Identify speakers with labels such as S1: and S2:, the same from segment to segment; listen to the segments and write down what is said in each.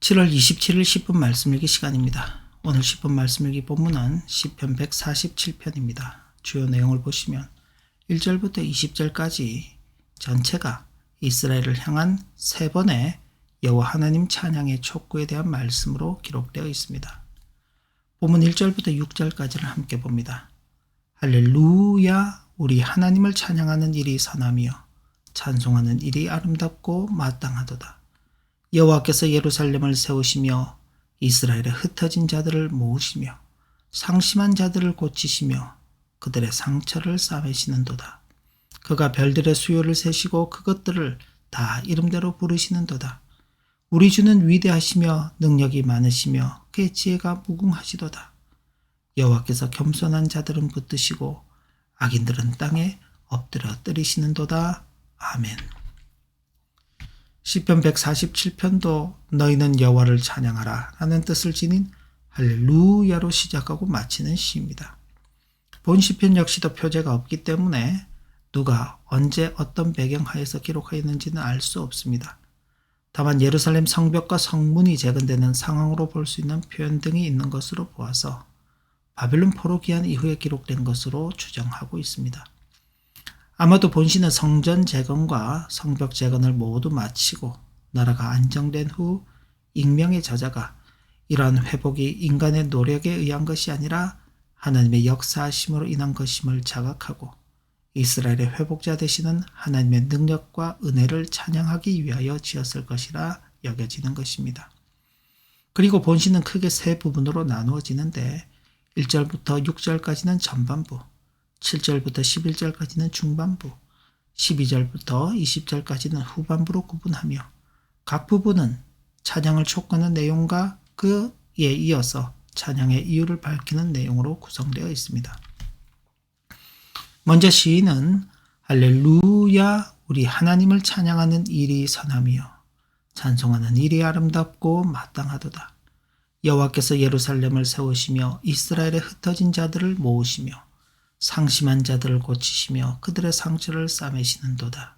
S1: 7월 27일 10분 말씀일기 시간입니다. 오늘 10분 말씀일기 본문은 시편 147편입니다. 주요 내용을 보시면 1절부터 20절까지 전체가 이스라엘을 향한 세 번의 여호와 하나님 찬양의 촉구에 대한 말씀으로 기록되어 있습니다. 본문 1절부터 6절까지를 함께 봅니다. 할렐루야, 우리 하나님을 찬양하는 일이 선하며 찬송하는 일이 아름답고 마땅하도다. 여호와께서 예루살렘을 세우시며 이스라엘의 흩어진 자들을 모으시며 상심한 자들을 고치시며 그들의 상처를 싸매시는도다. 그가 별들의 수요를 세시고 그것들을 다 이름대로 부르시는도다. 우리 주는 위대하시며 능력이 많으시며 그의 지혜가 무궁하시도다. 여호와께서 겸손한 자들은 붙드시고 악인들은 땅에 엎드려 때리시는도다. 아멘. 시편 147편도 너희는 여호와를 찬양하라 라는 뜻을 지닌 할렐루야로 시작하고 마치는 시입니다. 본 시편 역시도 표제가 없기 때문에 누가 언제 어떤 배경하에서 기록하였는지는 알 수 없습니다. 다만 예루살렘 성벽과 성문이 재건되는 상황으로 볼 수 있는 표현 등이 있는 것으로 보아서 바벨론 포로 기한 이후에 기록된 것으로 추정하고 있습니다. 아마도 본시는 성전 재건과 성벽 재건을 모두 마치고 나라가 안정된 후 익명의 저자가 이러한 회복이 인간의 노력에 의한 것이 아니라 하나님의 역사하심으로 인한 것임을 자각하고 이스라엘의 회복자 되시는 하나님의 능력과 은혜를 찬양하기 위하여 지었을 것이라 여겨지는 것입니다. 그리고 본시는 크게 세 부분으로 나누어지는데 1절부터 6절까지는 전반부, 7절부터 11절까지는 중반부, 12절부터 20절까지는 후반부로 구분하며 각 부분은 찬양을 촉구하는 내용과 그에 이어서 찬양의 이유를 밝히는 내용으로 구성되어 있습니다. 먼저 시인은 할렐루야, 우리 하나님을 찬양하는 일이 선하며 찬송하는 일이 아름답고 마땅하도다. 여호와께서 예루살렘을 세우시며 이스라엘의 흩어진 자들을 모으시며 상심한 자들을 고치시며 그들의 상처를 싸매시는도다.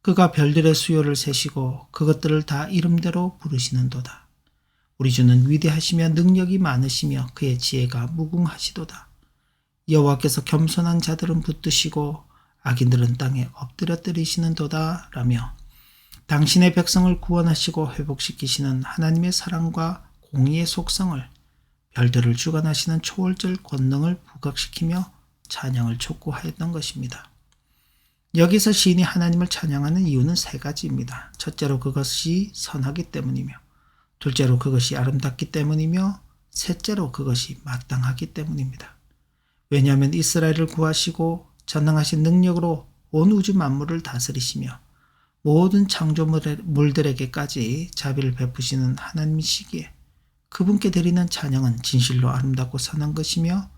S1: 그가 별들의 수요를 세시고 그것들을 다 이름대로 부르시는도다. 우리 주는 위대하시며 능력이 많으시며 그의 지혜가 무궁하시도다. 여호와께서 겸손한 자들은 붙드시고 악인들은 땅에 엎드려 때리시는도다 라며 당신의 백성을 구원하시고 회복시키시는 하나님의 사랑과 공의의 속성을 별들을 주관하시는 초월적 권능을 부각시키며 찬양을 촉구하였던 것입니다. 여기서 시인이 하나님을 찬양하는 이유는 세 가지입니다. 첫째로 그것이 선하기 때문이며 둘째로 그것이 아름답기 때문이며 셋째로 그것이 마땅하기 때문입니다. 왜냐하면 이스라엘을 구하시고 전능하신 능력으로 온 우주 만물을 다스리시며 모든 창조물들에게까지 자비를 베푸시는 하나님이시기에 그분께 드리는 찬양은 진실로 아름답고 선한 것이며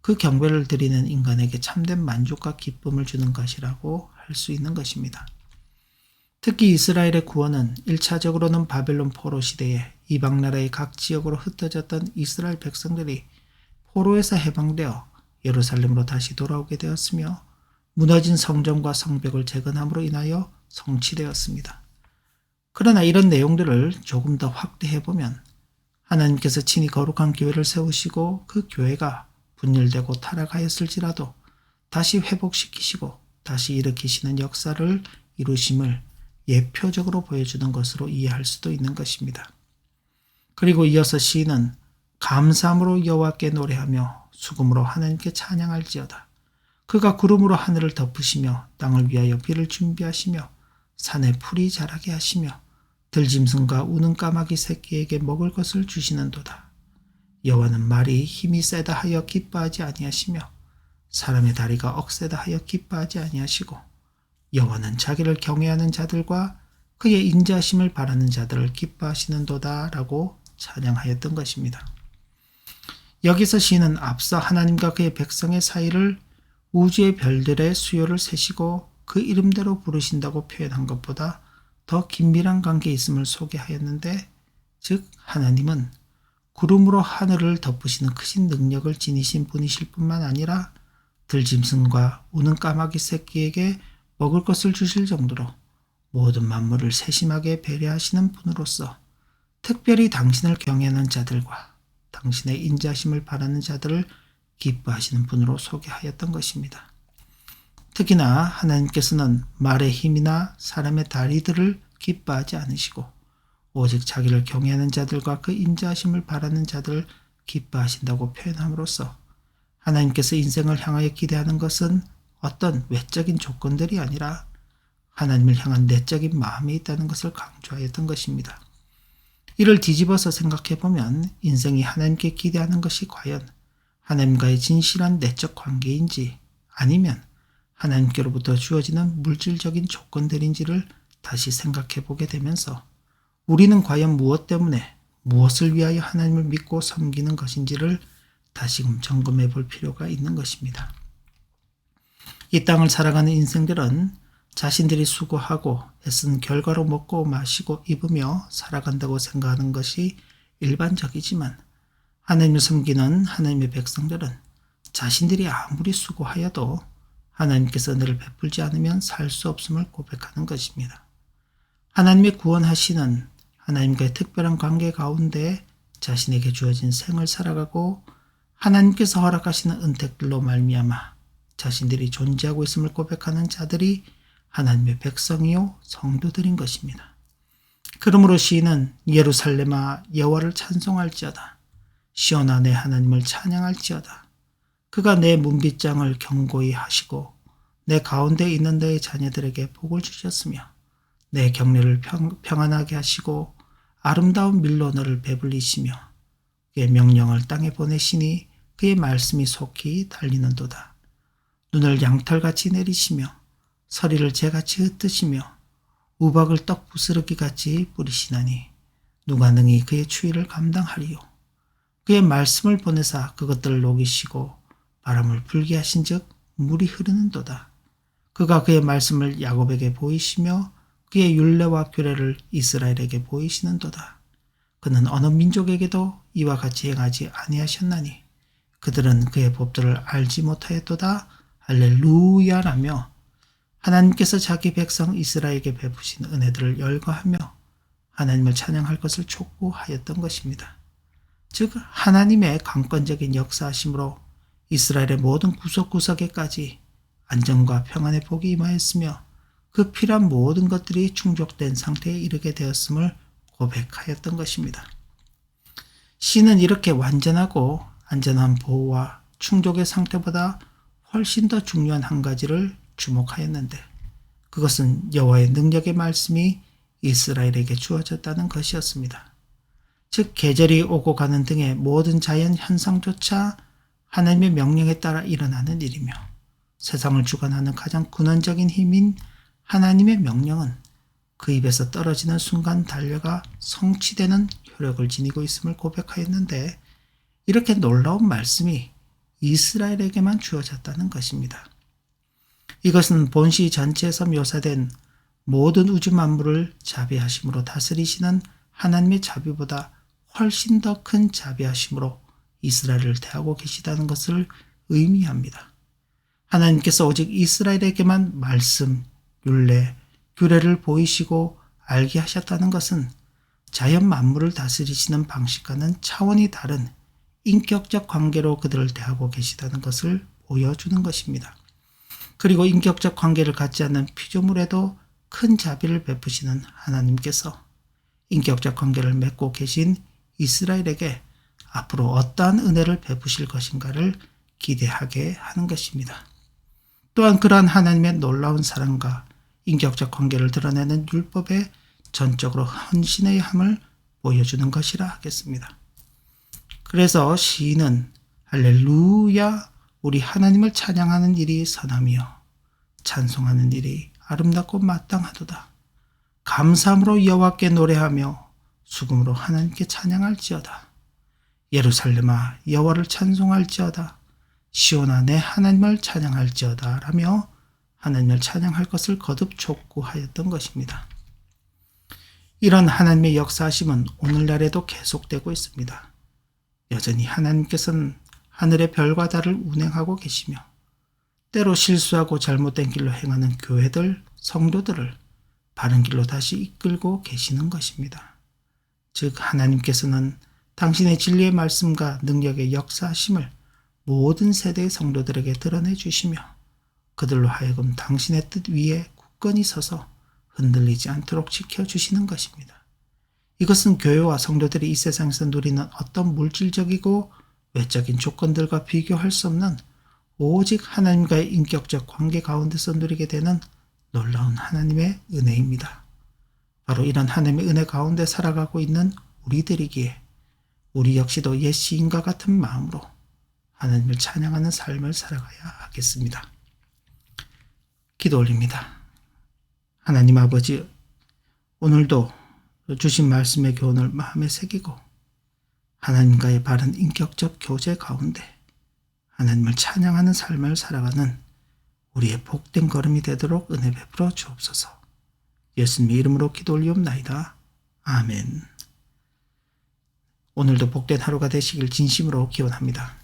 S1: 그 경배를 드리는 인간에게 참된 만족과 기쁨을 주는 것이라고 할 수 있는 것입니다. 특히 이스라엘의 구원은 1차적으로는 바벨론 포로 시대에 이방 나라의 각 지역으로 흩어졌던 이스라엘 백성들이 포로에서 해방되어 예루살렘으로 다시 돌아오게 되었으며 무너진 성전과 성벽을 재건함으로 인하여 성취되었습니다. 그러나 이런 내용들을 조금 더 확대해보면 하나님께서 친히 거룩한 교회를 세우시고 그 교회가 분열되고 타락하였을지라도 다시 회복시키시고 다시 일으키시는 역사를 이루심을 예표적으로 보여주는 것으로 이해할 수도 있는 것입니다. 그리고 이어서 시인은 감사함으로 여호와께 노래하며 수금으로 하나님께 찬양할지어다. 그가 구름으로 하늘을 덮으시며 땅을 위하여 비를 준비하시며 산에 풀이 자라게 하시며 들짐승과 우는 까마귀 새끼에게 먹을 것을 주시는도다. 여호와는 말이 힘이 세다 하여 기뻐하지 아니하시며 사람의 다리가 억세다 하여 기뻐하지 아니하시고 여호와는 자기를 경외하는 자들과 그의 인자하심을 바라는 자들을 기뻐하시는도다 라고 찬양하였던 것입니다. 여기서 시인은 앞서 하나님과 그의 백성의 사이를 우주의 별들의 수요를 세시고 그 이름대로 부르신다고 표현한 것보다 더 긴밀한 관계에 있음을 소개하였는데, 즉 하나님은 구름으로 하늘을 덮으시는 크신 능력을 지니신 분이실 뿐만 아니라 들짐승과 우는 까마귀 새끼에게 먹을 것을 주실 정도로 모든 만물을 세심하게 배려하시는 분으로서 특별히 당신을 경외하는 자들과 당신의 인자심을 바라는 자들을 기뻐하시는 분으로 소개하였던 것입니다. 특히나 하나님께서는 말의 힘이나 사람의 다리들을 기뻐하지 않으시고 오직 자기를 경외하는 자들과 그 인자하심을 바라는 자들을 기뻐하신다고 표현함으로써 하나님께서 인생을 향하여 기대하는 것은 어떤 외적인 조건들이 아니라 하나님을 향한 내적인 마음이 있다는 것을 강조하였던 것입니다. 이를 뒤집어서 생각해보면 인생이 하나님께 기대하는 것이 과연 하나님과의 진실한 내적 관계인지 아니면 하나님께로부터 주어지는 물질적인 조건들인지를 다시 생각해보게 되면서 우리는 과연 무엇 때문에 무엇을 위하여 하나님을 믿고 섬기는 것인지를 다시금 점검해 볼 필요가 있는 것입니다. 이 땅을 살아가는 인생들은 자신들이 수고하고 애쓴 결과로 먹고 마시고 입으며 살아간다고 생각하는 것이 일반적이지만 하나님을 섬기는 하나님의 백성들은 자신들이 아무리 수고하여도 하나님께서 은혜를 베풀지 않으면 살 수 없음을 고백하는 것입니다. 하나님의 구원하시는 하나님과의 특별한 관계 가운데 자신에게 주어진 생을 살아가고 하나님께서 허락하시는 은택들로 말미암아 자신들이 존재하고 있음을 고백하는 자들이 하나님의 백성이요 성도들인 것입니다. 그러므로 시인은 예루살렘아 여호와를 찬송할지어다. 시온아 내 하나님을 찬양할지어다. 그가 내 문빗장을 견고히 하시고 내 가운데 있는 너의 자녀들에게 복을 주셨으며 내 경례를 평안하게 하시고 아름다운 밀로 너를 배불리시며 그의 명령을 땅에 보내시니 그의 말씀이 속히 달리는도다. 눈을 양털같이 내리시며 서리를 재같이 흩으시며 우박을 떡 부스러기같이 뿌리시나니 누가 능히 그의 추위를 감당하리요. 그의 말씀을 보내사 그것들을 녹이시고 바람을 불게 하신즉 물이 흐르는도다. 그가 그의 말씀을 야곱에게 보이시며 그의 율례와 규례를 이스라엘에게 보이시는도다. 그는 어느 민족에게도 이와 같이 행하지 아니하셨나니 그들은 그의 법도를 알지 못하였도다. 할렐루야라며 하나님께서 자기 백성 이스라엘에게 베푸신 은혜들을 열거하며 하나님을 찬양할 것을 촉구하였던 것입니다. 즉 하나님의 강권적인 역사하심으로 이스라엘의 모든 구석구석에까지 안정과 평안의 복이 임하였으며 그 필요한 모든 것들이 충족된 상태에 이르게 되었음을 고백하였던 것입니다. 시는 이렇게 완전하고 안전한 보호와 충족의 상태보다 훨씬 더 중요한 한 가지를 주목하였는데 그것은 여호와의 능력의 말씀이 이스라엘에게 주어졌다는 것이었습니다. 즉 계절이 오고 가는 등의 모든 자연 현상조차 하나님의 명령에 따라 일어나는 일이며 세상을 주관하는 가장 근원적인 힘인 하나님의 명령은 그 입에서 떨어지는 순간 달려가 성취되는 효력을 지니고 있음을 고백하였는데 이렇게 놀라운 말씀이 이스라엘에게만 주어졌다는 것입니다. 이것은 본시 전체에서 묘사된 모든 우주 만물을 자비하심으로 다스리시는 하나님의 자비보다 훨씬 더 큰 자비하심으로 이스라엘을 대하고 계시다는 것을 의미합니다. 하나님께서 오직 이스라엘에게만 말씀, 율례, 규례를 보이시고 알게 하셨다는 것은 자연 만물을 다스리시는 방식과는 차원이 다른 인격적 관계로 그들을 대하고 계시다는 것을 보여주는 것입니다. 그리고 인격적 관계를 갖지 않는 피조물에도 큰 자비를 베푸시는 하나님께서 인격적 관계를 맺고 계신 이스라엘에게 앞으로 어떠한 은혜를 베푸실 것인가를 기대하게 하는 것입니다. 또한 그러한 하나님의 놀라운 사랑과 인격적 관계를 드러내는 율법에 전적으로 헌신해야 함을 보여주는 것이라 하겠습니다. 그래서 시인은 할렐루야 우리 하나님을 찬양하는 일이 선하며 찬송하는 일이 아름답고 마땅하도다. 감사함으로 여호와께 노래하며 수금으로 하나님께 찬양할지어다. 예루살렘아 여호와를 찬송할지어다. 시온아 내 하나님을 찬양할지어다 라며 하나님을 찬양할 것을 거듭 촉구하였던 것입니다. 이런 하나님의 역사하심은 오늘날에도 계속되고 있습니다. 여전히 하나님께서는 하늘의 별과 달을 운행하고 계시며 때로 실수하고 잘못된 길로 행하는 교회들, 성도들을 바른 길로 다시 이끌고 계시는 것입니다. 즉 하나님께서는 당신의 진리의 말씀과 능력의 역사심을 모든 세대의 성도들에게 드러내 주시며 그들로 하여금 당신의 뜻 위에 굳건히 서서 흔들리지 않도록 지켜주시는 것입니다. 이것은 교회와 성도들이 이 세상에서 누리는 어떤 물질적이고 외적인 조건들과 비교할 수 없는 오직 하나님과의 인격적 관계 가운데서 누리게 되는 놀라운 하나님의 은혜입니다. 바로 이런 하나님의 은혜 가운데 살아가고 있는 우리들이기에 우리 역시도 옛 시인과 같은 마음으로 하나님을 찬양하는 삶을 살아가야 하겠습니다. 기도 올립니다. 하나님 아버지, 오늘도 주신 말씀의 교훈을 마음에 새기고 하나님과의 바른 인격적 교제 가운데 하나님을 찬양하는 삶을 살아가는 우리의 복된 걸음이 되도록 은혜 베풀어 주옵소서. 예수님의 이름으로 기도 올리옵나이다. 아멘. 오늘도 복된 하루가 되시길 진심으로 기원합니다.